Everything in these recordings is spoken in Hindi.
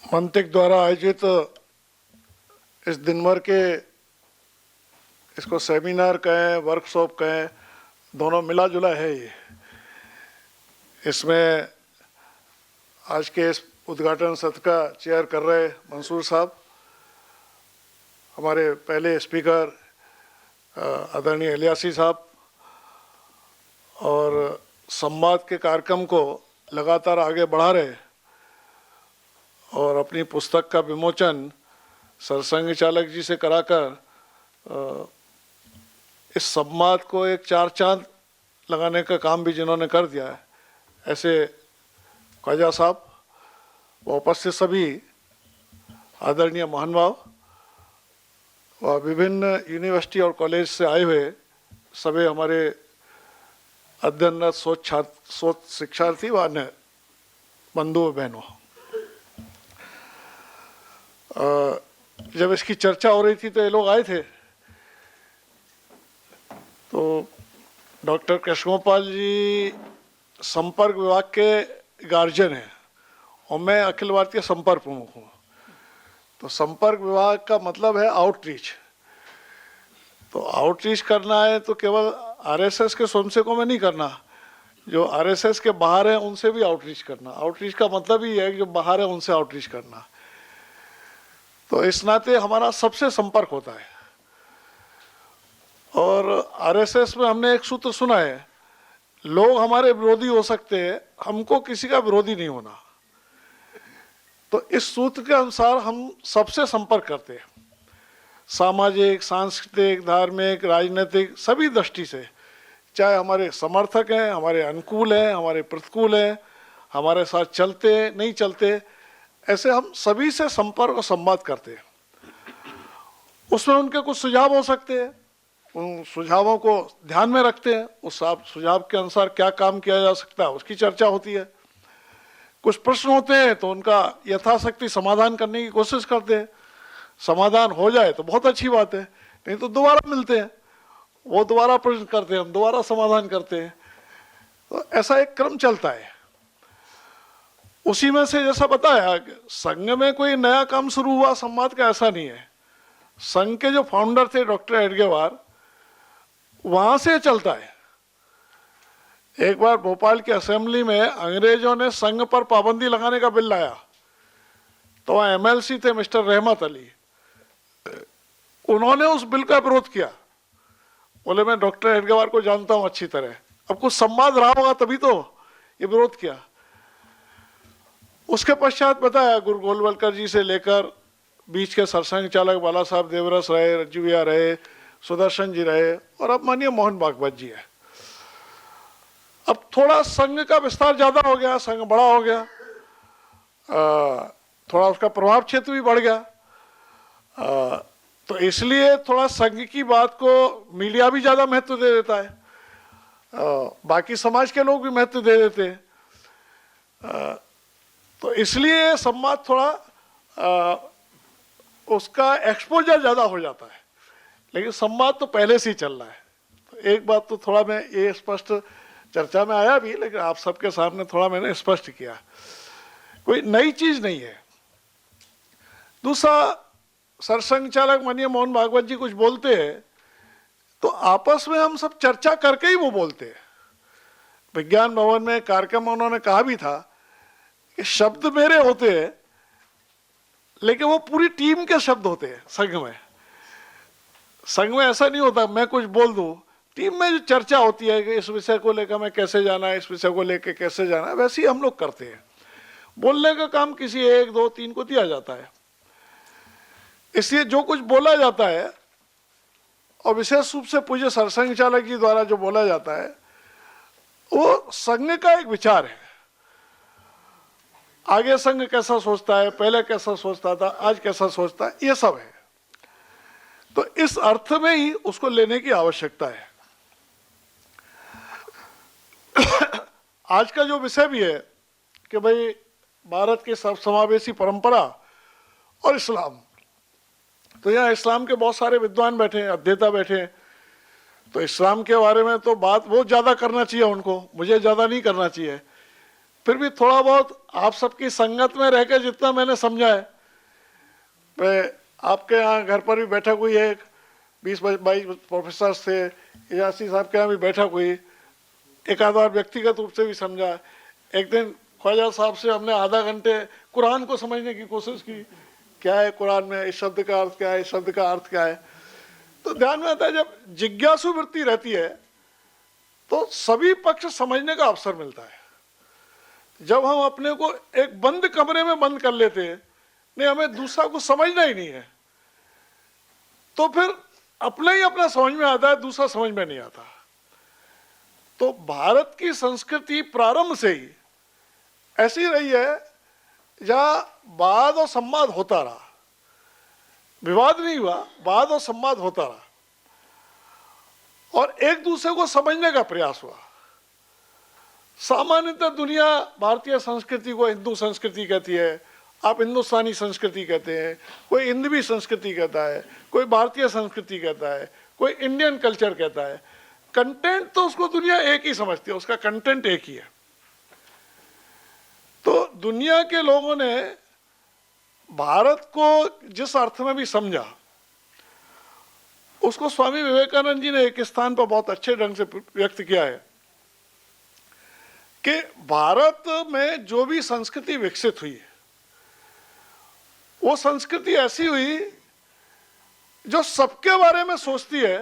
मंतिक द्वारा आयोजित इस दिन भर के इसको सेमिनार कहें, वर्कशॉप कहें, दोनों मिला जुला है ये। इसमें आज के इस उद्घाटन सत्र का चेयर कर रहे मंसूर साहब, हमारे पहले स्पीकर आदरणीय इलियासी साहब, और संवाद के कार्यक्रम को लगातार आगे बढ़ा रहे और अपनी पुस्तक का विमोचन सरसंघ चालक जी से कराकर इस संवाद को एक चार चांद लगाने का काम भी जिन्होंने कर दिया है, ऐसे ख्वाजा साहब व उपस्थित सभी आदरणीय महानुभाव व विभिन्न यूनिवर्सिटी और कॉलेज से आए हुए सभी हमारे अध्ययनरत शोध शिक्षार्थी व अन्य बंधु बहनों, जब इसकी चर्चा हो रही थी तो ये लोग आए थे, तो डॉक्टर कृष्णगोपाल जी संपर्क विभाग के गार्जियन हैं और मैं अखिल भारतीय संपर्क प्रमुख हूँ। तो संपर्क विभाग का मतलब है आउटरीच। तो आउटरीच करना है तो केवल आरएसएस के स्वयंसेवकों में नहीं करना, जो आरएसएस के बाहर है उनसे भी आउटरीच करना। आउटरीच का मतलब ही है कि जो बाहर है उनसे आउटरीच करना। तो इस नाते हमारा सबसे संपर्क होता है। और आरएसएस में हमने एक सूत्र सुना है, लोग हमारे विरोधी हो सकते हैं, हमको किसी का विरोधी नहीं होना। तो इस सूत्र के अनुसार हम सबसे संपर्क करते हैं, सामाजिक, सांस्कृतिक, धार्मिक, राजनीतिक सभी दृष्टि से, चाहे हमारे समर्थक हैं, हमारे अनुकूल हैं, हमारे प्रतिकूल हैं, हमारे साथ चलते नहीं चलते, ऐसे हम सभी से संपर्क और संवाद करते हैं। उसमें उनके कुछ सुझाव हो सकते हैं, उन सुझावों को ध्यान में रखते हैं, उस सुझाव के अनुसार क्या काम किया जा सकता है उसकी चर्चा होती है। कुछ प्रश्न होते हैं तो उनका यथाशक्ति समाधान करने की कोशिश करते हैं। समाधान हो जाए तो बहुत अच्छी बात है, नहीं तो दोबारा मिलते हैं, वो दोबारा प्रश्न करते हैं, हम दोबारा समाधान करते हैं। तो ऐसा एक क्रम चलता है। उसी में से जैसा बताया, संघ में कोई नया काम शुरू हुआ संवाद का, ऐसा नहीं है। संघ के जो फाउंडर थे डॉक्टर एडगेवार, वहां से चलता है। एक बार भोपाल की असेंबली में अंग्रेजों ने संघ पर पाबंदी लगाने का बिल लाया, तो वहां एमएलसी थे मिस्टर रहमत अली, उन्होंने उस बिल का विरोध किया। बोले मैं डॉक्टर एडगेवार को जानता हूं अच्छी तरह, अब कुछ संवाद रहा होगा तभी तो ये विरोध किया। उसके पश्चात बताया, गुरु गोलवलकर जी से लेकर बीच के सरसंघ चालक बाला साहब देवरस रहे, रज्जू भैया रहे, सुदर्शन जी रहे, और अब मानिए मोहन भागवत जी है। अब थोड़ा संघ का विस्तार ज्यादा हो गया, संघ बड़ा हो गया, थोड़ा उसका प्रभाव क्षेत्र भी बढ़ गया, तो इसलिए थोड़ा संघ की बात को मीडिया भी ज्यादा महत्व दे देता है, बाकी समाज के लोग भी महत्व दे देते हैं। तो इसलिए संवाद थोड़ा उसका एक्सपोजर ज्यादा हो जाता है, लेकिन संवाद तो पहले से ही चल रहा है। तो एक बात तो थोड़ा मैं ये स्पष्ट चर्चा में आया भी, लेकिन आप सबके सामने थोड़ा मैंने स्पष्ट किया, कोई नई चीज नहीं है। दूसरा, सरसंघ चालक माननीय मोहन भागवत जी कुछ बोलते हैं तो आपस में हम सब चर्चा करके ही वो बोलते हैं। विज्ञान भवन में कार्यक्रम में उन्होंने कहा भी था कि शब्द मेरे होते हैं, लेकिन वो पूरी टीम के शब्द होते हैं। संघ में ऐसा नहीं होता मैं कुछ बोल दूं, टीम में जो चर्चा होती है कि इस विषय को लेकर मैं कैसे जाना है, इस विषय को लेकर कैसे जाना है, वैसे ही हम लोग करते हैं। बोलने का काम किसी एक दो तीन को दिया जाता है, इसलिए जो कुछ बोला जाता है, और विशेष रूप से पूज्य सरसंघ चालक जी द्वारा जो बोला जाता है, वो संघ का एक विचार है। आगे संघ कैसा सोचता है, पहले कैसा सोचता था, आज कैसा सोचता है, ये सब है। तो इस अर्थ में ही उसको लेने की आवश्यकता है। आज का जो विषय भी है कि भाई भारत की सर्वसमावेशी परंपरा और इस्लाम, तो यहाँ इस्लाम के बहुत सारे विद्वान बैठे हैं, अध्येता बैठे हैं, तो इस्लाम के बारे में तो बात बहुत ज्यादा करना चाहिए उनको, मुझे ज्यादा नहीं करना चाहिए। फिर भी थोड़ा बहुत आप सबकी संगत में रह के जितना मैंने समझा है, मैं आपके यहाँ घर पर भी बैठक हुई है, 20-22 प्रोफेसर थे, यासी साहब के यहाँ भी बैठक हुई, एक आध बार व्यक्तिगत रूप से भी समझा। एक दिन ख्वाजा साहब से हमने आधा घंटे कुरान को समझने की कोशिश की, क्या है कुरान में, इस शब्द का अर्थ क्या है, इस शब्द का अर्थ क्या है। तो ध्यान में आता है जब जिज्ञासु वृत्ति रहती है तो सभी पक्ष समझने का अवसर मिलता है। जब हम अपने को एक बंद कमरे में बंद कर लेते हैं, नहीं हमें दूसरा को समझना ही नहीं है, तो फिर अपना ही अपना समझ में आता है, दूसरा समझ में नहीं आता। तो भारत की संस्कृति प्रारंभ से ही ऐसी रही है जहां वाद और संवाद होता रहा, विवाद नहीं हुआ, वाद और संवाद होता रहा और एक दूसरे को समझने का प्रयास हुआ। सामान्यतः दुनिया भारतीय संस्कृति को हिंदू संस्कृति कहती है, आप हिंदुस्तानी संस्कृति कहते हैं, कोई हिंदवी संस्कृति कहता है, कोई भारतीय संस्कृति कहता है, कोई इंडियन कल्चर कहता है। कंटेंट तो उसको दुनिया एक ही समझती है, उसका कंटेंट एक ही है। तो दुनिया के लोगों ने भारत को जिस अर्थ में भी समझा, उसको स्वामी विवेकानंद जी ने एक स्थान पर बहुत अच्छे ढंग से व्यक्त किया है कि भारत में जो भी संस्कृति विकसित हुई है वो संस्कृति ऐसी हुई जो सबके बारे में सोचती है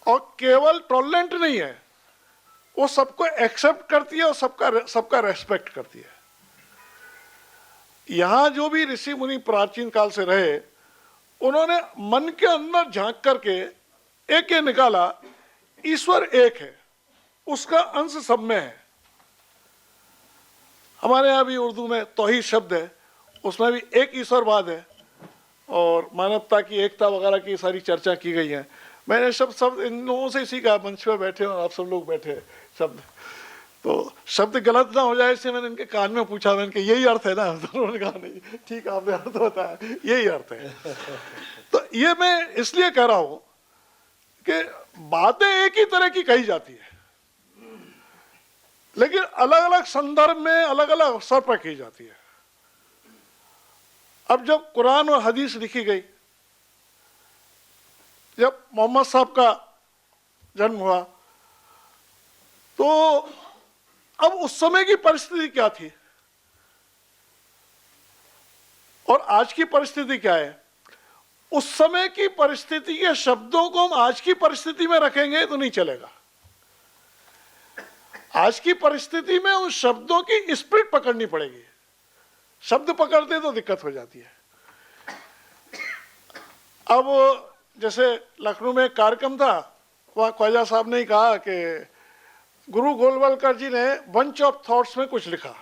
और केवल टॉलरेंट नहीं है, वो सबको एक्सेप्ट करती है और सबका रेस्पेक्ट करती है। यहां जो भी ऋषि मुनि प्राचीन काल से रहे, उन्होंने मन के अंदर झांक करके एक ये निकाला, ईश्वर एक है, उसका अंश सब में है। हमारे यहाँ भी उर्दू में तौहीद शब्द है, उसमें भी एक ईश्वरवाद है और मानवता की एकता वगैरह की सारी चर्चा की गई है। मैंने सब इन लोगों से सीखा, मंच पे बैठे और आप सब लोग बैठे, शब्द तो शब्द गलत ना हो जाए इससे मैंने इनके कान में पूछा, मैंने कहा यही अर्थ है ना, तो उन्होंने कहा नहीं, ठीक आपने अर्थ बताया, यही अर्थ है। तो ये मैं इसलिए कह रहा हूं कि बातें एक ही तरह की कही जाती है, लेकिन अलग अलग संदर्भ में अलग अलग अवसर पर की जाती है। अब जब कुरान और हदीस लिखी गई, जब मोहम्मद साहब का जन्म हुआ, तो अब उस समय की परिस्थिति क्या थी और आज की परिस्थिति क्या है। उस समय की परिस्थिति के शब्दों को हम आज की परिस्थिति में रखेंगे तो नहीं चलेगा। आज की परिस्थिति में उन शब्दों की स्पिरिट पकड़नी पड़ेगी, शब्द पकड़ते तो दिक्कत हो जाती है। अब जैसे लखनऊ में एक कार्यक्रम था, वहाँ ख्वाजा साहब ने ही कहा कि गुरु गोलवलकर जी ने बंच ऑफ थॉट्स में कुछ लिखा।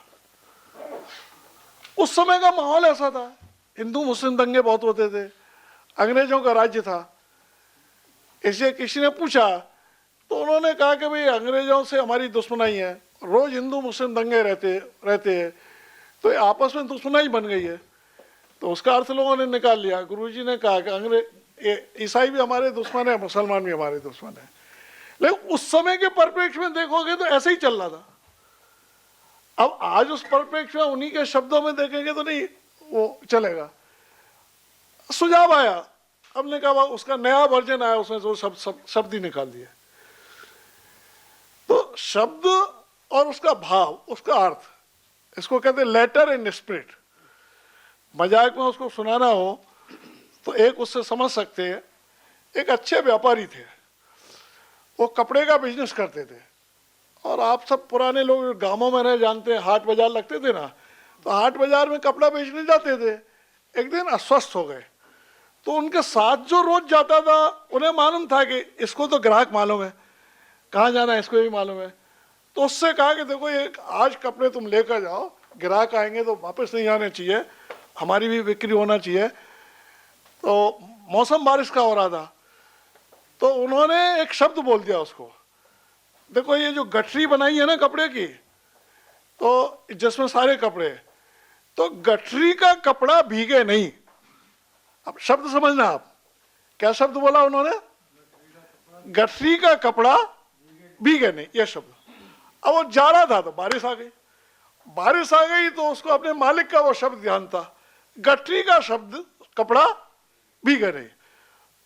उस समय का माहौल ऐसा था, हिंदू मुस्लिम दंगे बहुत होते थे, अंग्रेजों का राज्य था। इसलिए किसी ने पूछा तो उन्होंने कहा कि भाई अंग्रेजों से हमारी दुश्मनाई है, रोज हिंदू मुस्लिम दंगे रहते हैं, तो आपस में दुश्मनाई बन गई है। तो उसका अर्थ लोगों ने निकाल लिया। गुरुजी ने कहा कि ईसाई भी हमारे दुश्मन है, मुसलमान भी हमारे दुश्मन है। लेकिन उस समय के परिप्रेक्ष्य में देखोगे तो ऐसे ही चल रहा था। अब आज उस परिप्रेक्ष्य में उन्हीं के शब्दों में देखेंगे तो नहीं वो चलेगा। सुझाव आया, हमने कहा उसका नया वर्जन आया, उसमें जो शब्द ही निकाल दिए। तो शब्द और उसका भाव, उसका अर्थ, इसको कहते हैं लेटर एंड स्पिरिट। मजाक में उसको सुनाना हो तो एक उससे समझ सकते हैं। एक अच्छे व्यापारी थे, वो कपड़े का बिजनेस करते थे और आप सब पुराने लोग गांवों में रहे जानते हैं, हाट बाजार लगते थे ना, तो हाट बाजार में कपड़ा बेचने जाते थे। एक दिन अस्वस्थ हो गए, तो उनके साथ जो रोज जाता था उन्हें मालूम था कि इसको तो ग्राहक मालूम है, कहाँ जाना है इसको भी मालूम है। तो उससे कहा कि देखो ये आज कपड़े तुम लेकर जाओ, ग्राहक आएंगे तो वापस नहीं आने चाहिए, हमारी भी बिक्री होना चाहिए। तो मौसम बारिश का हो रहा था, तो उन्होंने एक शब्द बोल दिया उसको, देखो ये जो गठरी बनाई है ना कपड़े की, तो जिसमें सारे कपड़े, तो गठरी का कपड़ा भीगे नहीं। अब शब्द समझना आप, क्या शब्द बोला उन्होंने? गठरी का कपड़ा भीगे नहीं, यह शब्द। अब वो जा रहा था तो बारिश आ गई, बारिश आ गई तो उसको अपने मालिक का वो शब्द ध्यान था, गठरी का शब्द कपड़ा भीग रही।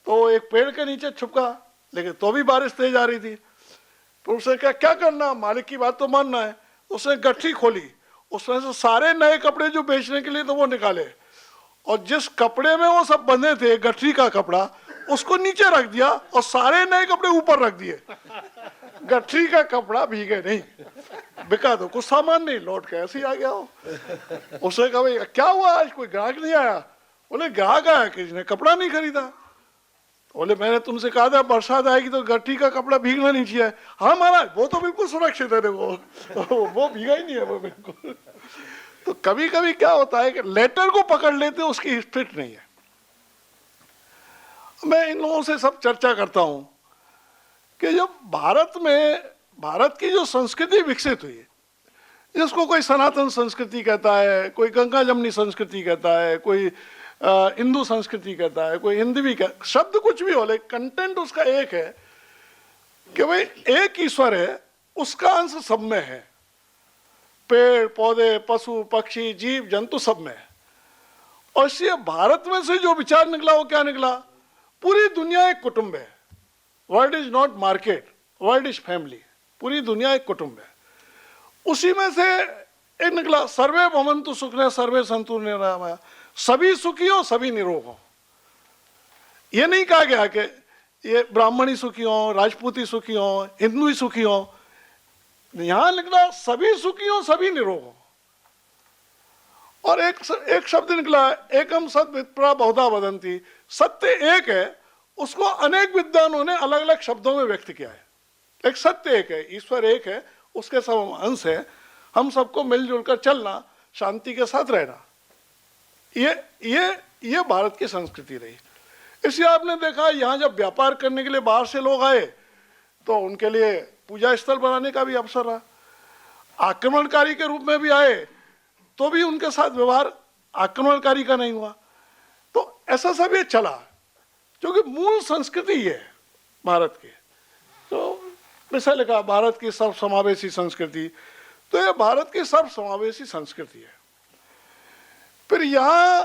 तो एक पेड़ के नीचे छुपका, लेकिन तो भी बारिश तेज आ रही थी। तो उसने कहा क्या करना, मालिक की बात तो मानना है। उसने गठरी खोली, उसमें से सारे नए कपड़े जो बेचने के लिए तो वो निकाले, और जिस कपड़े में वो सब बंधे थे गठरी का कपड़ा, उसको नीचे रख दिया और सारे नए कपड़े ऊपर रख दिए। गठरी का कपड़ा भीगे नहीं, बिका तो कुछ सामान नहीं, लौट के ऐसे ही आ गया हो। उसने कहा भाई क्या हुआ, आज कोई ग्राहक नहीं आया? बोले ग्राहक आया, किसी ने कपड़ा नहीं खरीदा। बोले मैंने तुमसे कहा था बरसात आएगी तो गठरी का कपड़ा भीगना नहीं चाहिए। हाँ महाराज वो तो बिल्कुल सुरक्षित है, वो भीगा ही नहीं है वो बिल्कुल। तो कभी कभी क्या होता है कि लेटर को पकड़ लेते उसकी स्पिरिट नहीं है। मैं इन लोगों से सब चर्चा करता हूं कि जब भारत की जो संस्कृति विकसित हुई, जिसको कोई सनातन संस्कृति कहता है, कोई गंगा जमनी संस्कृति कहता है, कोई हिंदू संस्कृति कहता है, कोई हिंदवी का शब्द कुछ भी हो, लेकिन कंटेंट उसका एक है कि भाई एक ईश्वर है, उसका अंश सब में है, पेड़ पौधे पशु पक्षी जीव जंतु सब में है। और इसलिए भारत में से जो विचार निकला वो क्या निकला, पूरी दुनिया एक कुटुंब है, world is not market, world is family, पूरी दुनिया एक कुटुंब है। उसी में से एक निकला सर्वे भवन्तु सुखिनः सर्वे सन्तु निरामया, सभी सुखी हो सभी निरोग हो। ये नहीं कहा गया कि ये ब्राह्मणी सुखी हो, राजपूती सुखी हो, हिंदू ही सुखी हो, यहां निकला सभी सुखी हो सभी निरोग हो। और एक शब्द निकला एकम सत विप्रा बहुधा वदंती, सत्य एक है, उसको अनेक विद्वानों ने अलग अलग शब्दों में व्यक्त किया है। एक सत्य एक है, ईश्वर एक है, उसके सब अंश है, हम सबको मिलजुल कर चलना, शांति के साथ रहना, ये भारत की संस्कृति रही। इसलिए आपने देखा यहाँ जब व्यापार करने के लिए बाहर से लोग आए तो उनके लिए पूजा स्थल बनाने का भी अवसर रहा, आक्रमणकारी के रूप में भी आए तो भी उनके साथ व्यवहार आक्रमणकारी का नहीं हुआ। तो ऐसा सब ये चला, क्योंकि मूल संस्कृति ये है भारत की। तो जैसा लिखा भारत की सर्वसमावेशी संस्कृति, तो ये भारत की सर्वसमावेशी संस्कृति है। फिर यहां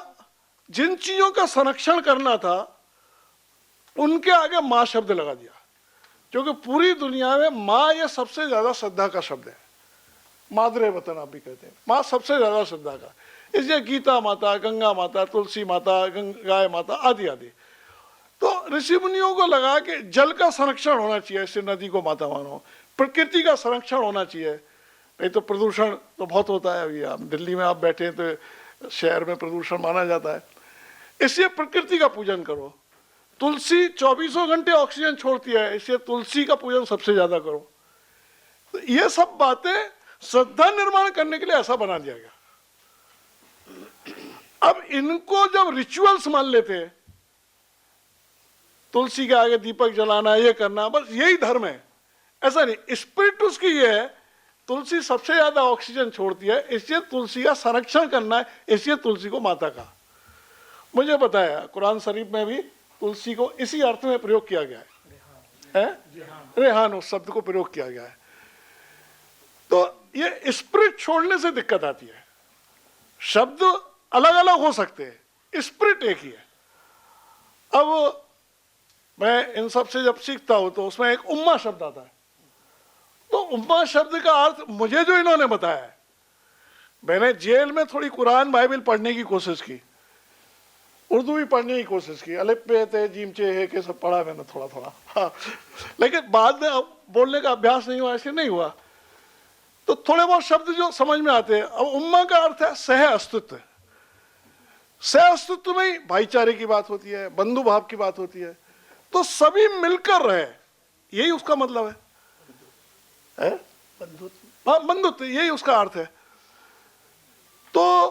जिन चीजों का संरक्षण करना था उनके आगे मां शब्द लगा दिया, क्योंकि पूरी दुनिया में मां ये सबसे ज्यादा श्रद्धा का शब्द है। मादरे वतन आप भी कहते हैं, मां सबसे ज्यादा श्रद्धा का, इसलिए गीता माता, गंगा माता, तुलसी माता, गाय माता आदि आदि। तो ऋषि मुनियों को लगा कि जल का संरक्षण होना चाहिए, इससे नदी को माता मानो, प्रकृति का संरक्षण होना चाहिए, नहीं तो प्रदूषण तो बहुत होता है। अभी आप दिल्ली में आप बैठे हैं तो शहर में प्रदूषण माना जाता है, इसलिए प्रकृति का पूजन करो। तुलसी 24 घंटे ऑक्सीजन छोड़ती है, इसलिए तुलसी का पूजन सबसे ज्यादा करो। तो ये सब बातें श्रद्धा निर्माण करने के लिए ऐसा बना दिया गया। अब इनको जब रिचुअल्स मान लेते, तुलसी के आगे दीपक जलाना, ये करना, बस यही धर्म है, ऐसा नहीं। स्पिरिट उसकी ये है, तुलसी सबसे ज्यादा ऑक्सीजन छोड़ती है, इसलिए तुलसी का संरक्षण करना है, इसलिए तुलसी को माता का। मुझे बताया कुरान शरीफ में भी तुलसी को इसी अर्थ में प्रयोग किया गया है, रेहान उस शब्द को प्रयोग किया गया है। तो ये स्पिरिट छोड़ने से दिक्कत आती है। शब्द अलग अलग हो सकते हैं, स्पिरिट एक ही है। अब मैं इन सब से जब सीखता हूं तो उसमें एक उम्मा शब्द आता है, तो उम्मा शब्द का अर्थ मुझे जो इन्होंने बताया है, मैंने जेल में थोड़ी कुरान बाइबल पढ़ने की कोशिश की, उर्दू भी पढ़ने की कोशिश की, अलिफ पे ते जीम चे है के सब पढ़ा मैंने थोड़ा थोड़ा, हाँ, लेकिन बाद में बोलने का अभ्यास नहीं हुआ, ऐसे नहीं हुआ। तो थोड़े बहुत शब्द जो समझ में आते हैं। अब उम्मा का अर्थ है सह अस्तित्व। सह अस्तित्व में भाईचारे की बात होती है, बंधु भाव की बात होती है, तो सभी मिलकर रहे, यही उसका मतलब है? हाँ, बंधुत्व, यही उसका अर्थ है। तो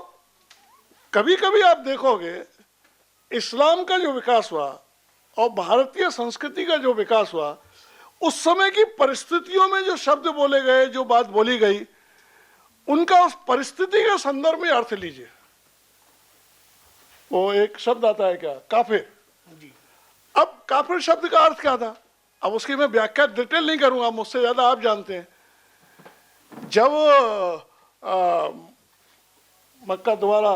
कभी कभी आप देखोगे इस्लाम का जो विकास हुआ और भारतीय संस्कृति का जो विकास हुआ, उस समय की परिस्थितियों में जो शब्द बोले गए, जो बात बोली गई, उनका उस परिस्थिति के संदर्भ में अर्थ लीजिए। वो एक शब्द आता है क्या, काफिर। अब काफिर शब्द का अर्थ क्या था, अब उसकी मैं व्याख्या डिटेल नहीं करूंगा, मुझसे ज्यादा आप जानते हैं। जब मक्का दोबारा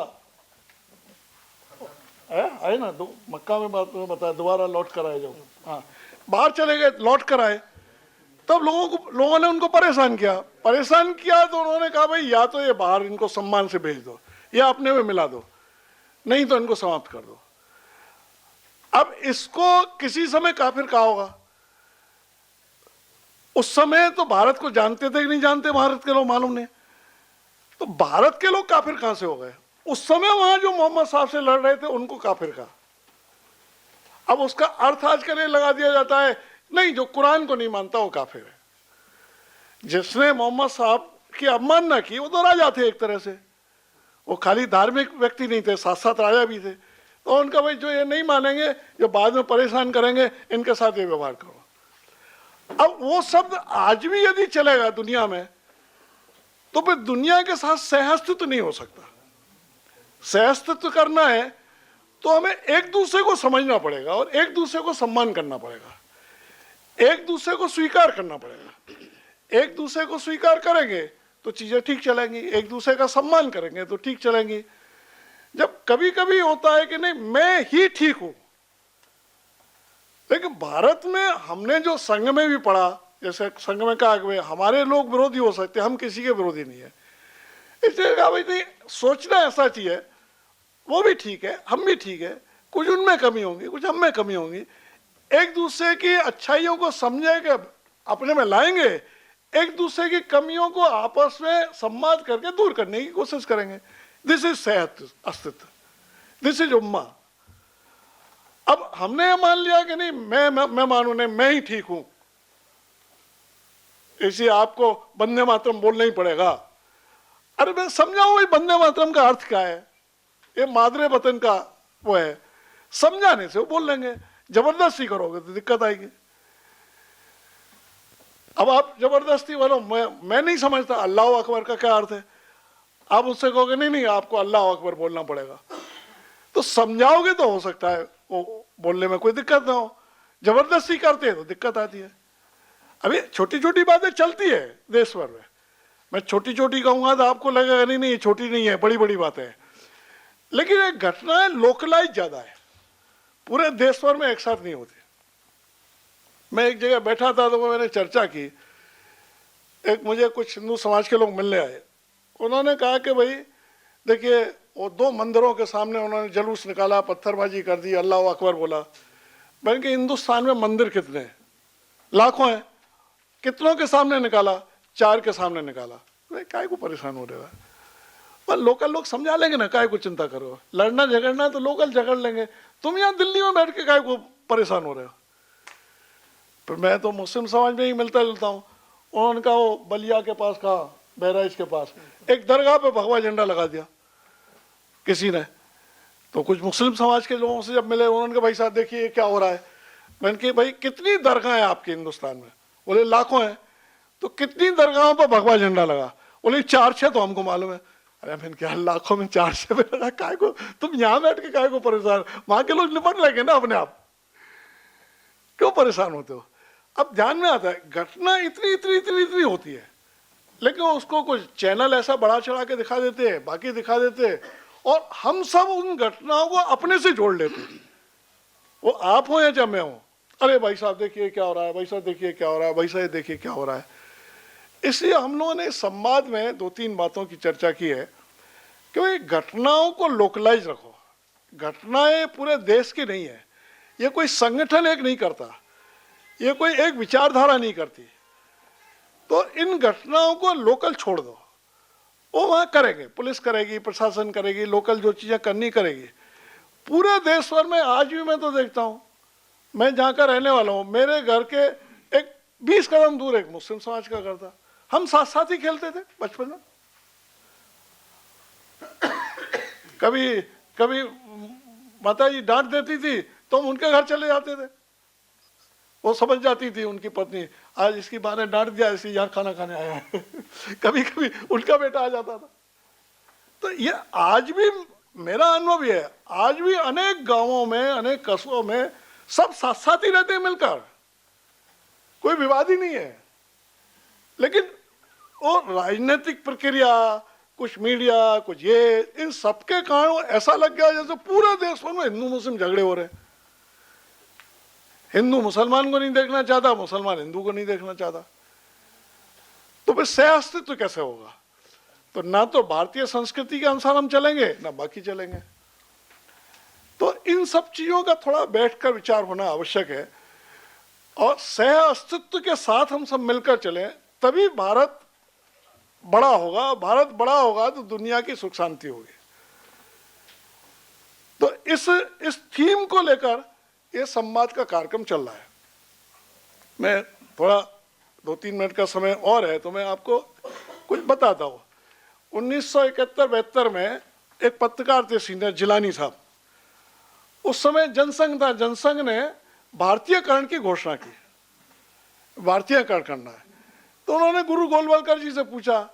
आए ना, मक्का में बात में बताया, दोबारा लौट कर आए, जब हाँ बाहर चले गए, लौट कर आए, तब लोगों ने उनको परेशान किया तो उन्होंने कहा भाई या तो ये बाहर इनको सम्मान से भेज दो या अपने में मिला दो, नहीं तो इनको समाप्त कर दो। अब इसको किसी समय काफिर कहा होगा, उस समय तो भारत को जानते थे कि नहीं जानते भारत के लोग मालूम नहीं, तो भारत के लोग काफिर कहां से हो गए? उस समय वहां जो मोहम्मद साहब से लड़ रहे थे उनको काफिर कहा। अब उसका अर्थ आज के लिए लगा दिया जाता है, नहीं जो कुरान को नहीं मानता वो काफिर है। जिसने मोहम्मद साहब की अवमानना की वो तो राजा थे एक तरह से, वो खाली धार्मिक व्यक्ति नहीं थे, साथ साथ राजा भी थे। तो उनका भाई जो ये नहीं मानेंगे, जो बाद में परेशान करेंगे, इनके साथ ये व्यवहार करो। अब वो शब्द आज भी यदि चलेगा दुनिया में, तो फिर दुनिया के साथ सहअस्तित्व नहीं हो सकता। सहअस्तित्व करना है तो हमें एक दूसरे को समझना पड़ेगा और एक दूसरे को सम्मान करना पड़ेगा, एक दूसरे को स्वीकार करना पड़ेगा। एक दूसरे को स्वीकार करेंगे तो चीजें ठीक चलेंगी, एक दूसरे का सम्मान करेंगे तो ठीक चलेंगी। जब कभी कभी होता है कि नहीं मैं ही ठीक हूं, लेकिन भारत में हमने जो संघ में भी पढ़ा, जैसे संघ में कहा कि हमारे लोग विरोधी हो सकते, हम किसी के विरोधी नहीं है, इसलिए कहा भाई नहीं सोचना ऐसा चाहिए, वो भी ठीक है हम भी ठीक है, कुछ उनमें कमी होंगी कुछ हम में कमी होंगी, एक दूसरे की अच्छाइयों को समझेंगे, अपने में लाएंगे, एक दूसरे की कमियों को आपस में संवाद करके दूर करने की कोशिश करेंगे। दिस इज सेहत अस्तित्व, दिस इज उम्मा। अब हमने ये मान लिया कि नहीं मैं मानू नहीं, मैं ही ठीक हूं, इसलिए आपको वंदे मातरम बोलना ही पड़ेगा। अरे मैं समझाऊं भाई वंदे मातरम का अर्थ क्या है, ये मादरे वतन का वो है, समझाने से वो बोल लेंगे, जबरदस्ती करोगे तो दिक्कत आएगी। अब आप जबरदस्ती बोलो मैं नहीं समझता अल्लाह अकबर का क्या अर्थ है, आप उससे कहोगे नहीं नहीं आपको अल्लाह अकबर बोलना पड़ेगा, तो समझाओगे तो हो सकता है वो बोलने में कोई दिक्कत ना हो, जबरदस्ती करते हैं तो दिक्कत आती है। अभी छोटी छोटी बातें चलती है देश भर में, मैं छोटी छोटी कहूंगा तो आपको लगेगा नहीं नहीं ये छोटी नहीं है, बड़ी बड़ी बातें हैं, लेकिन एक घटनाएं लोकलाइज ज्यादा है, पूरे देश भर में एक साथ नहीं होती। मैं एक जगह बैठा था तो मैंने चर्चा की, एक मुझे कुछ हिंदू समाज के लोग मिलने आए, उन्होंने कहा कि भाई देखिए वो 2 मंदिरों के सामने उन्होंने जुलूस निकाला, पत्थरबाजी कर दी, अल्लाह अकबर बोला। मैंने कहा हिंदुस्तान में मंदिर कितने हैं? लाखों हैं, कितनों के सामने निकाला? 4 के सामने निकाला। भाई काय को परेशान हो रहे हो, पर लोकल लोग समझा लेंगे ना, काय को चिंता करो, लड़ना झगड़ना है तो लोकल झगड़ लेंगे, तुम यहाँ दिल्ली में बैठ के काय को परेशान हो रहे हो। पर मैं तो मुस्लिम समाज में ही मिलता जुलता हूँ, उन्होंने कहा वो बलिया के पास, कहा बहराइच के पास एक दरगाह पे भगवा झंडा लगा दिया किसी ने, तो कुछ मुस्लिम समाज के लोगों से जब मिले उन्होंने कहा भाई साहब देखिए क्या हो रहा है। मैंने कहा भाई कितनी दरगाह है आपके हिंदुस्तान में? बोले लाखों हैं। तो कितनी दरगाहों पर भगवा झंडा लगा? बोले 4-6 तो हमको मालूम है। अरे मैंने क्या लाखों में 4-6 पे लगा, काय को तुम यहाँ बैठ के काय को परेशान, वहां के लोग निपट लेंगे ना अपने आप, क्यों परेशान होते हो? अब ध्यान में आता है घटना इतनी इतनी इतनी इतनी होती है, लेकिन उसको कुछ चैनल ऐसा बढ़ा चढ़ा के दिखा देते हैं, बाकी दिखा देते हैं, और हम सब उन घटनाओं को अपने से जोड़ लेते हैं, वो आप हो या चाहे मैं हूं। अरे भाई साहब देखिए क्या हो रहा है, भाई साहब देखिए क्या हो रहा है, भाई साहब देखिए क्या हो रहा है। इसलिए हम लोगों ने संवाद में 2-3 बातों की चर्चा की है कि भाई घटनाओं को लोकलाइज रखो, घटनाएं पूरे देश की नहीं है, ये कोई संगठन एक नहीं करता, ये कोई एक विचारधारा नहीं करती, तो इन घटनाओं को लोकल छोड़ दो, वो वहां करेंगे, पुलिस करेगी, प्रशासन करेगी, लोकल जो चीजें करनी करेगी। पूरे देश भर में आज भी मैं तो देखता हूं, मैं जहां का रहने वाला हूं, मेरे घर के एक 20 कदम दूर एक मुस्लिम समाज का घर था, हम साथ साथ ही खेलते थे बचपन में। कभी कभी माता जी डांट देती थी तो हम उनके घर चले जाते थे, वो समझ जाती थी उनकी पत्नी आज इसकी माँ ने डांट दिया इसलिए यहाँ खाना खाने आया है। कभी कभी उनका बेटा आ जाता था। तो ये आज भी मेरा अनुभव ये है, आज भी अनेक गांवों में, अनेक कस्बों में सब साथ साथ ही रहते हैं मिलकर, कोई विवाद ही नहीं है। लेकिन और राजनीतिक प्रक्रिया, कुछ मीडिया, कुछ ये, इन सबके कारण ऐसा लग गया जैसे पूरे देश भर में हिंदू मुस्लिम झगड़े हो रहे हैं। हिंदू मुसलमान को नहीं देखना चाहता, मुसलमान हिंदू को नहीं देखना चाहता, तो फिर सह अस्तित्व कैसे होगा? तो ना तो भारतीय संस्कृति के अनुसार हम चलेंगे, ना बाकी चलेंगे। तो इन सब चीजों का थोड़ा बैठकर विचार होना आवश्यक है, और सह अस्तित्व के साथ हम सब मिलकर चलें, तभी भारत बड़ा होगा। भारत बड़ा होगा तो दुनिया की सुख शांति होगी। तो इस थीम को लेकर ये संवाद का कार्यक्रम चल रहा है। मैं थोड़ा 2-3 मिनट का समय और है तो मैं आपको कुछ बताता हूँ। 1971-72 में एक पत्रकार थे सीनियर जिलानी साहब, उस समय जनसंघ था, जनसंघ ने भारतीयकरण की घोषणा की, भारतीयकरण करना है। तो उन्होंने गुरु गोलवलकर जी से पूछा,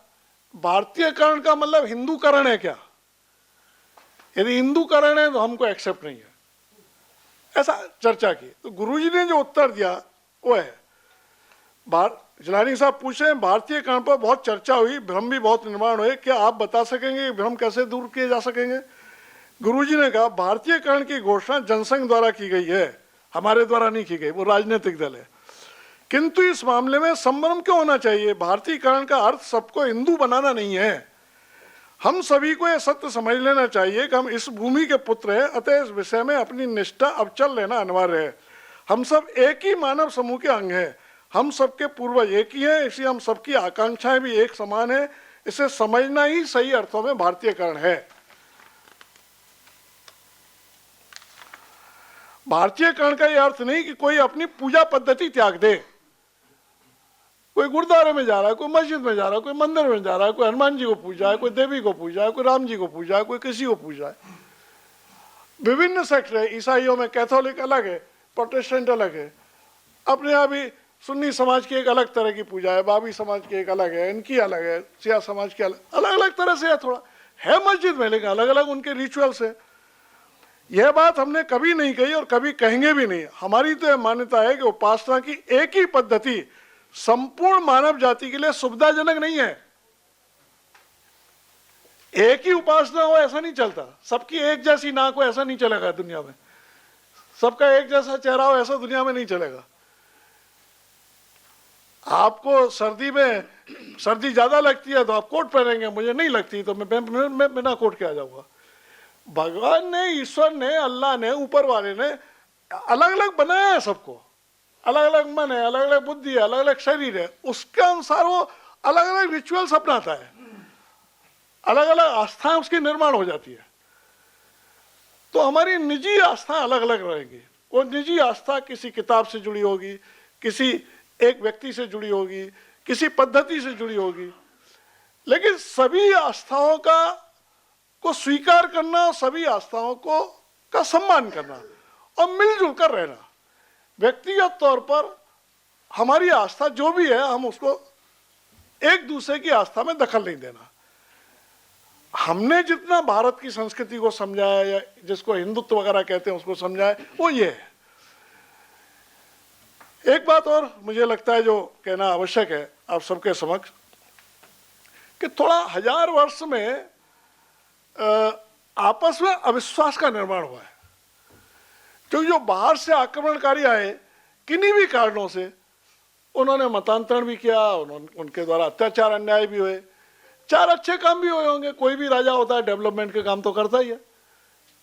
भारतीयकरण का मतलब हिंदूकरण है क्या? यदि हिंदूकरण है तो हमको एक्सेप्ट नहीं है, ऐसा चर्चा की। तो गुरुजी ने जो उत्तर दिया वो है, जिलानी साहब पूछे, भारतीयकरण पर बहुत चर्चा हुई, भ्रम भी बहुत निर्माण हुए, क्या आप बता सकेंगे भ्रम कैसे दूर किए जा सकेंगे? गुरुजी ने कहा, भारतीयकरण की घोषणा जनसंघ द्वारा की गई है, हमारे द्वारा नहीं की गई, वो राजनीतिक दल है। किंतु इस मामले में संभ्रम क्यों होना चाहिए? भारतीयकरण का अर्थ सबको हिंदू बनाना नहीं है। हम सभी को यह सत्य समझ लेना चाहिए कि हम इस भूमि के पुत्र हैं, अतः इस विषय में अपनी निष्ठा अविचल लेना अनिवार्य है। हम सब एक ही मानव समूह के अंग हैं, हम सबके पूर्वज एक ही हैं, इसलिए हम सबकी आकांक्षाएं भी एक समान है। इसे समझना ही सही अर्थों में भारतीयकरण है। भारतीयकरण का यह अर्थ नहीं कि कोई अपनी पूजा पद्धति त्याग दे। कोई गुरुद्वारे में जा रहा है, कोई मस्जिद में जा रहा है, कोई मंदिर में जा रहा है, कोई हनुमान जी को पूजा है, कोई देवी को पूजा है, कोई राम जी को पूजा है, कोई किसी को पूजा है। विभिन्न सेक्ट है, ईसाइयों में कैथोलिक अलग है, प्रोटेस्टेंट अलग है, अपने यहाँ भी सुन्नी समाज की एक अलग तरह की पूजा है, बाबी समाज की एक अलग है, इनकी अलग है, सिया समाज की अलग अलग तरह से है। थोड़ा है मस्जिद में, लेकिन अलग अलग उनके रिचुअल्स है। यह बात हमने कभी नहीं कही और कभी कहेंगे भी नहीं। हमारी तो यह मान्यता है कि उपासना की एक ही पद्धति संपूर्ण मानव जाति के लिए सुविधाजनक नहीं है। एक ही उपासना हो ऐसा नहीं चलता, सबकी एक जैसी नाक हो ऐसा नहीं चलेगा दुनिया में, सबका एक जैसा चेहरा हो ऐसा दुनिया में नहीं चलेगा। आपको सर्दी ज्यादा लगती है तो आप कोट पहनेंगे, मुझे नहीं लगती तो मैं बिना कोट के आ जाऊंगा। भगवान ने, ईश्वर ने, अल्लाह ने, ऊपर वाले ने अलग अलग बनाया है सबको, अलग अलग मन है, अलग अलग बुद्धि है, अलग अलग शरीर है, उसके अनुसार वो अलग अलग रिचुअल्स अपनाता है, अलग अलग आस्थाएं उसकी निर्माण हो जाती है। तो हमारी निजी आस्था अलग अलग रहेगी। वो निजी आस्था किसी किताब से जुड़ी होगी, किसी एक व्यक्ति से जुड़ी होगी, किसी पद्धति से जुड़ी होगी, लेकिन सभी आस्थाओं को स्वीकार करना, सभी आस्थाओं का सम्मान करना और मिलजुल कर रहना। व्यक्तिगत तौर पर हमारी आस्था जो भी है, हम उसको एक दूसरे की आस्था में दखल नहीं देना। हमने जितना भारत की संस्कृति को समझाया, या जिसको हिंदुत्व वगैरह कहते हैं उसको समझाया, वो ये है। एक बात और मुझे लगता है जो कहना आवश्यक है आप सबके समक्ष, कि थोड़ा 1000 वर्ष में आपस में अविश्वास का निर्माण हुआ है। क्योंकि जो बाहर से आक्रमणकारी आए, किन्हीं भी कारणों से, उन्होंने मतांतरण भी किया, उनके द्वारा अत्याचार अन्याय भी हुए, 4 अच्छे काम भी हुए होंगे। कोई भी राजा होता है डेवलपमेंट के काम तो करता ही है।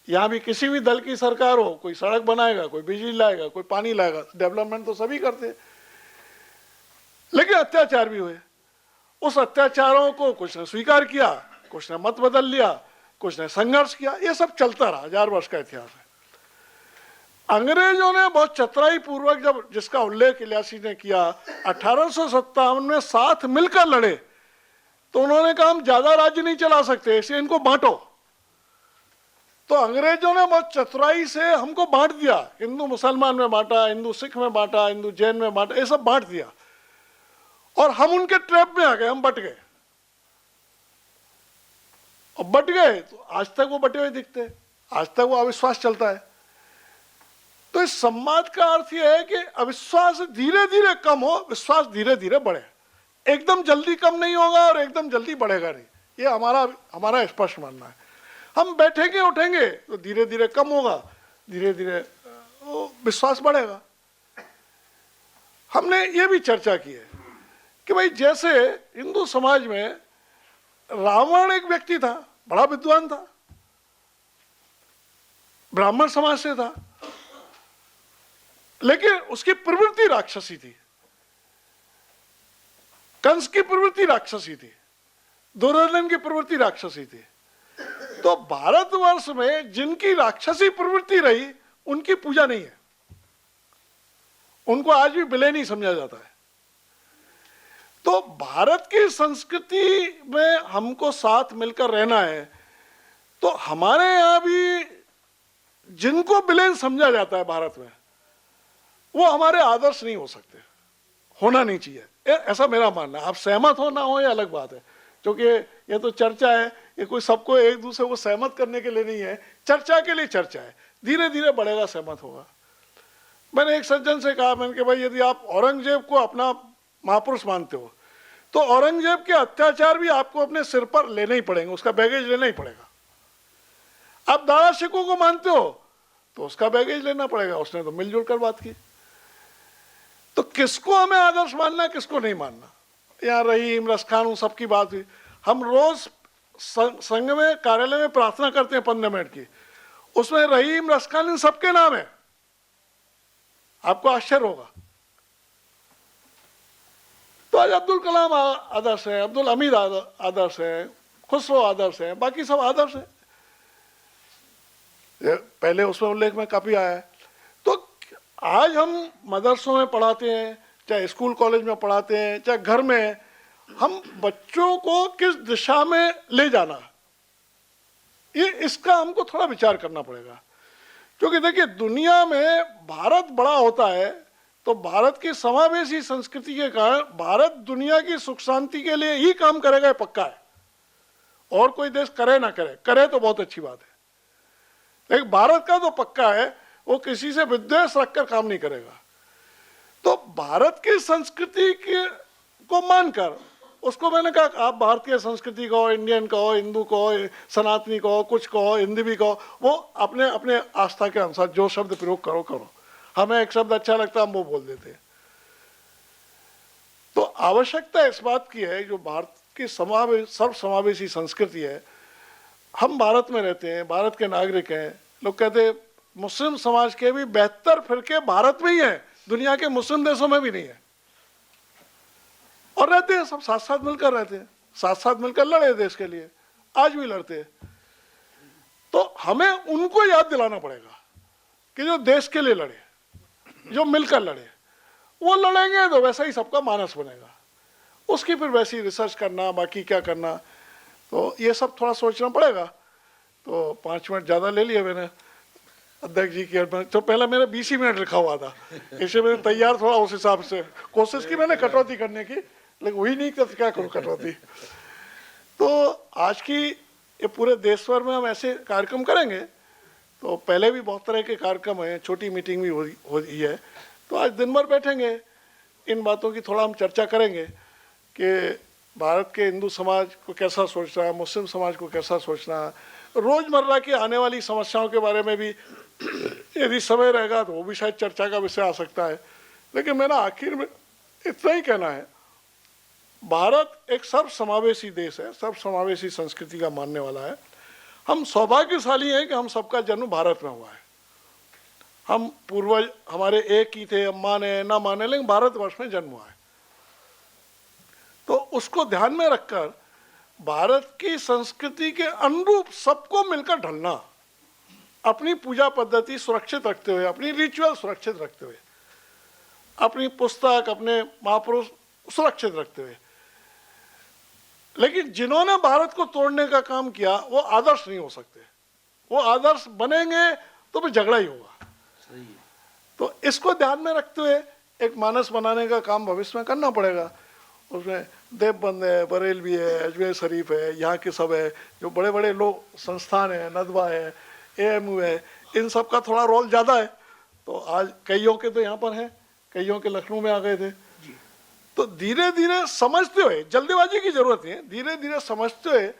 यहाँ भी किसी भी दल की सरकार हो, कोई सड़क बनाएगा, कोई बिजली लाएगा, कोई पानी लाएगा, डेवलपमेंट तो सभी करते हैं। लेकिन अत्याचार भी हुए। उस अत्याचारों को कुछ ने स्वीकार किया, कुछ ने मत बदल लिया, कुछ ने संघर्ष किया। ये सब चलता रहा, 1000 वर्ष का इतिहास है। अंग्रेजों ने बहुत चतुराई पूर्वक, जब जिसका उल्लेख इलियासी ने किया, 1857 में साथ मिलकर लड़े, तो उन्होंने कहा हम ज्यादा राज्य नहीं चला सकते, इसलिए इनको बांटो। तो अंग्रेजों ने बहुत चतुराई से हमको बांट दिया, हिंदू मुसलमान में बांटा, हिंदू सिख में बांटा, हिंदू जैन में बांटा, ये सब बांट दिया, और हम उनके ट्रैप में आ गए, हम बट गए। और बट गए तो आज तक वो बटे हुए दिखते हैं, आज तक वो अविश्वास चलता है। तो इस संवाद का अर्थ यह है कि अविश्वास धीरे धीरे कम हो, विश्वास धीरे धीरे बढ़े। एकदम जल्दी कम नहीं होगा और एकदम जल्दी बढ़ेगा नहीं, ये हमारा स्पष्ट मानना है। हम बैठेंगे उठेंगे तो धीरे धीरे कम होगा, धीरे धीरे विश्वास बढ़ेगा। हमने ये भी चर्चा की है कि भाई जैसे हिंदू समाज में रावण एक व्यक्ति था, बड़ा विद्वान था, ब्राह्मण समाज से था, लेकिन उसकी प्रवृत्ति राक्षसी थी। कंस की प्रवृत्ति राक्षसी थी, दुर्योधन की प्रवृत्ति राक्षसी थी। तो भारतवर्ष में जिनकी राक्षसी प्रवृत्ति रही उनकी पूजा नहीं है, उनको आज भी विलेन ही समझा जाता है। तो भारत की संस्कृति में हमको साथ मिलकर रहना है, तो हमारे यहां भी जिनको विलेन समझा जाता है भारत में, वो हमारे आदर्श नहीं हो सकते, होना नहीं चाहिए, ऐसा मेरा मानना है। आप सहमत हो ना हो ये अलग बात है, क्योंकि ये तो चर्चा है, ये कोई सबको एक दूसरे को सहमत करने के लिए नहीं है, चर्चा के लिए चर्चा है, धीरे धीरे बढ़ेगा, सहमत होगा। मैंने एक सज्जन से कहा, मैंने कि भाई यदि आप औरंगजेब को अपना महापुरुष मानते हो तो औरंगजेब के अत्याचार भी आपको अपने सिर पर लेने ही पड़ेंगे, उसका बैगेज लेना ही पड़ेगा। आप दारा शिकोह को मानते हो तो उसका बैगेज लेना पड़ेगा, उसने तो मिलजुल कर बात की। तो किसको हमें आदर्श मानना है, किसको नहीं मानना, यहाँ रहीम रसखान सबकी बात हुई। हम रोज संघ में कार्यालय में प्रार्थना करते हैं 15 मिनट की, उसमें रहीम रसखान इन सबके नाम है, आपको आश्चर्य होगा। तो आज अब्दुल कलाम आदर्श है, अब्दुल हमीद आदर्श है, खुसरो आदर्श है, बाकी सब आदर्श है, पहले उसमें उल्लेख में काफी आया है। तो आज हम मदरसों में पढ़ाते हैं, चाहे स्कूल कॉलेज में पढ़ाते हैं, चाहे घर में, हम बच्चों को किस दिशा में ले जाना, ये इसका हमको थोड़ा विचार करना पड़ेगा। क्योंकि देखिए दुनिया में भारत बड़ा होता है तो भारत की समावेशी संस्कृति के कारण भारत दुनिया की सुख शांति के लिए ही काम करेगा, ये पक्का है। और कोई देश करे ना करे, करे तो बहुत अच्छी बात है, लेकिन भारत का तो पक्का है वो किसी से विद्वेष रखकर काम नहीं करेगा। तो भारत की संस्कृति को मानकर, उसको मैंने कहा आप भारतीय संस्कृति कहो, इंडियन कहो, हिंदू कहो, सनातनी कहो, कुछ कहो, हिंदी भी कहो, वो अपने अपने आस्था के अनुसार जो शब्द प्रयोग करो। हमें एक शब्द अच्छा लगता है हम वो बोल देते हैं। तो आवश्यकता इस बात की है, जो भारत की सर्वसमावेशी संस्कृति है, हम भारत में रहते हैं, भारत के नागरिक हैं। लोग कहते हैं मुस्लिम समाज के भी 72 फिरके भारत में ही है, दुनिया के मुस्लिम देशों में भी नहीं है, और रहते हैं सब साथ साथ मिलकर रहते हैं, साथ साथ मिलकर लड़े देश के लिए, आज भी लड़ते हैं। तो हमें उनको याद दिलाना पड़ेगा कि जो देश के लिए लड़े, जो मिलकर लड़े, वो लड़ेंगे तो वैसा ही सबका मानस बनेगा, उसकी फिर वैसी रिसर्च करना, बाकी क्या करना, तो ये सब थोड़ा सोचना पड़ेगा। तो 5 मिनट ज़्यादा ले लिए मैंने अध्यक्ष जी की, तो पहले मेरे 20 ही मिनट लिखा हुआ था, इससे मैंने तैयार थोड़ा उस हिसाब से कोशिश की मैंने कटौती करने की, लेकिन वही नहीं कर, क्या करूँ कटौती। तो आज की ये पूरे देश भर में हम ऐसे कार्यक्रम करेंगे, तो पहले भी बहुत तरह के कार्यक्रम हैं, छोटी मीटिंग भी हो रही है। तो आज दिन भर बैठेंगे, इन बातों की थोड़ा हम चर्चा करेंगे कि भारत के हिंदू समाज को कैसा सोचना है, मुस्लिम समाज को कैसा सोचना है, रोजमर्रा की आने वाली समस्याओं के बारे में भी यदि समय रहेगा तो वो भी शायद चर्चा का विषय आ सकता है। लेकिन मेरा आखिर में इतना ही कहना है, भारत एक सर्वसमावेशी देश है, सर्वसमावेशी संस्कृति का मानने वाला है। हम सौभाग्यशाली हैं कि हम सबका जन्म भारत में हुआ है। हम पूर्वज हमारे एक ही थे, हम माने ना माने, लेकिन भारतवर्ष में जन्म हुआ है। तो उसको ध्यान में रखकर भारत की संस्कृति के अनुरूप सबको मिलकर ढलना, अपनी पूजा पद्धति सुरक्षित रखते हुए, अपनी रिचुअल सुरक्षित रखते हुए, अपनी पुस्तक, अपने महापुरुष सुरक्षित रखते हुए। लेकिन जिन्होंने भारत को तोड़ने का काम किया वो आदर्श नहीं हो सकते, वो आदर्श बनेंगे तो फिर झगड़ा ही होगा। सही है। तो इसको ध्यान में रखते हुए एक मानस बनाने का काम भविष्य में करना पड़ेगा। उसमें देवबंद है, बरेलवी है, अजमेर शरीफ है, यहाँ के सब है, जो बड़े बड़े लोग संस्थान है, नदवा है, AMU है, इन सब का थोड़ा रोल ज़्यादा है। तो आज कईयों के तो यहाँ पर हैं, कईयों के लखनऊ में आ गए थे, तो धीरे धीरे समझते हुए, जल्दीबाजी की जरूरत नहीं है, धीरे धीरे समझते हुए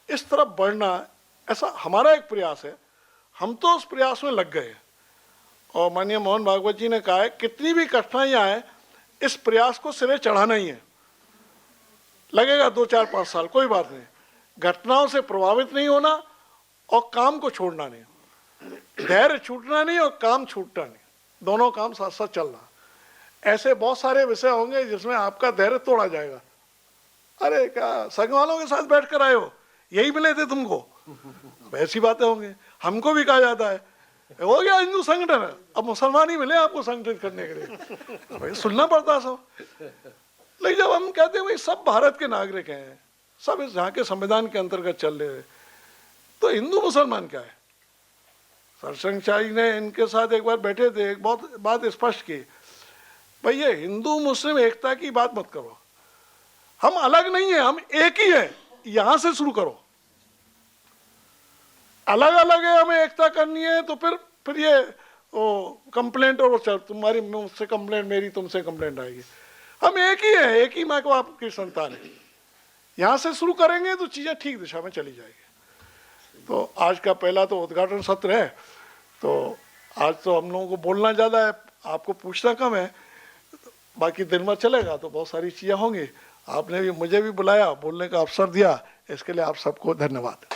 इस तरफ बढ़ना, ऐसा हमारा एक प्रयास है। हम तो उस प्रयास में लग गए और माननीय मोहन भागवत जी ने कहा है कितनी भी कठिनाइयां आए इस प्रयास को सिरे चढ़ाना ही है। लगेगा 2, 4, 5 साल, कोई बात नहीं, घटनाओं से प्रभावित नहीं होना और काम को छोड़ना नहीं, धैर्य छूटना नहीं और काम छूटना नहीं, दोनों काम साथ साथ चलना। ऐसे बहुत सारे विषय होंगे जिसमें आपका धैर्य तोड़ा जाएगा। अरे क्या संघ वालों के साथ बैठ कर आए हो, यही मिले थे तुमको, ऐसी बातें होंगी। हमको भी कहा जाता है हो गया हिंदू संगठन है, अब मुसलमान ही मिले आपको संगठित करने के लिए, भाई सुनना पड़ता सब। लेकिन जब हम कहते हैं भाई सब भारत के नागरिक हैं, सब इस यहाँ के संविधान के अंतर्गत चल रहे हैं, तो हिंदू मुसलमान क्या है। सरसंघचारी ने इनके साथ एक बार बैठे थे, एक बहुत बात स्पष्ट की, भाई ये हिंदू मुस्लिम एकता की बात मत करो, हम अलग नहीं है, हम एक ही है, यहां से शुरू करो। अलग अलग है, हमें एकता करनी है तो फिर ये कंप्लेंट और तुम्हारी मुझसे कंप्लेंट, मेरी तुमसे कंप्लेंट आएगी। हम एक ही है, एक ही माँ को आपकी संतान है, यहां से शुरू करेंगे तो चीजें ठीक दिशा में चली जाएगी। तो आज का पहला तो उद्घाटन सत्र है, तो आज तो हम लोगों को बोलना ज्यादा है, आपको पूछना कम है, बाकी दिन भर चलेगा तो बहुत सारी चीजें होंगी। आपने भी मुझे भी बुलाया, बोलने का अवसर दिया, इसके लिए आप सबको धन्यवाद।